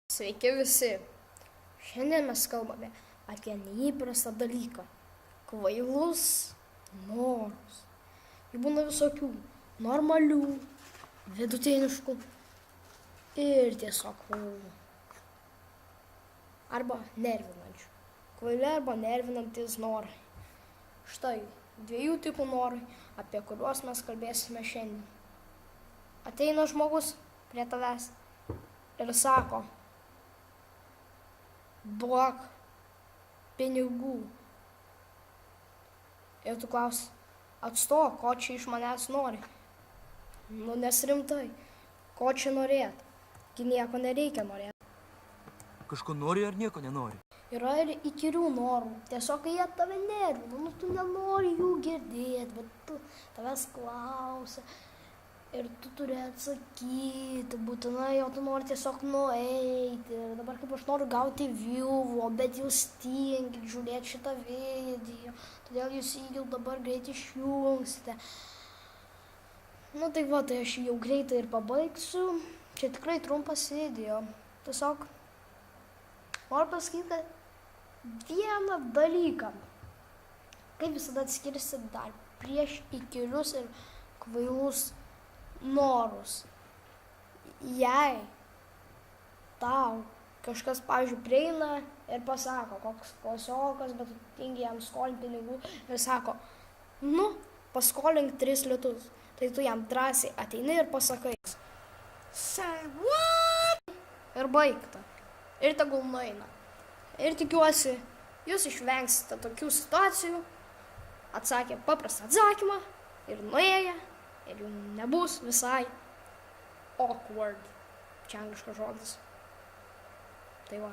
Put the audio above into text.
Sveiki visi. Šiandien mes kalbame apie neįprastą dalyką – kvailus norus. Jų būna visokių normalių, vidutiniškų ir tiesiog kvailų. Arba nervinančių. Kvaili arba nervinantis norai. Štai dviejų tipų norai, apie kuriuos mes kalbėsime šiandien. Ateina žmogus prie tavęs ir sako: duok pinigų. Ir tu klausi: atstok, ko čia iš manęs nori? Nes rimtai, ko čia norėt? Gi nieko nereikia norėti. Kažko nori ar nieko nenori? Yra ir įkyrių norų. Tiesiog kai jie tave nervina, tu nenori jų girdėti, bet tavęs klausia. Ir tu turi atsakyti būtinai, o tu nori tiesiog nueiti. Ir dabar kaip aš noriu gauti view, bet jūs tingit žiūrėti šitą video, todėl jūs jį dabar greit išjungsite. Tai va, tai aš jau greitai ir pabaigsiu. Čia tikrai trumpas video. Tiesiog noriu pasakyti vieną dalyką. Kaip visada atskirsi dar prieš įkyrius ir kvailus norus. Jei tau kažkas, pavyzdžiui, prieina ir pasako, koks klasiokas, bet tu tingi jam skolinti pinigų ir sako: paskolink 3 litus. Tai tu jam drąsiai ateini ir pasakai: say what? Ir baigta. Ir tegul nueina. Ir tikiuosi, jūs išvengsite tokių situacijų. Atsakė paprastą atsakymą ir nuėję. Ir jų nebus visai awkward. Čia angliškas žodis. Tai va.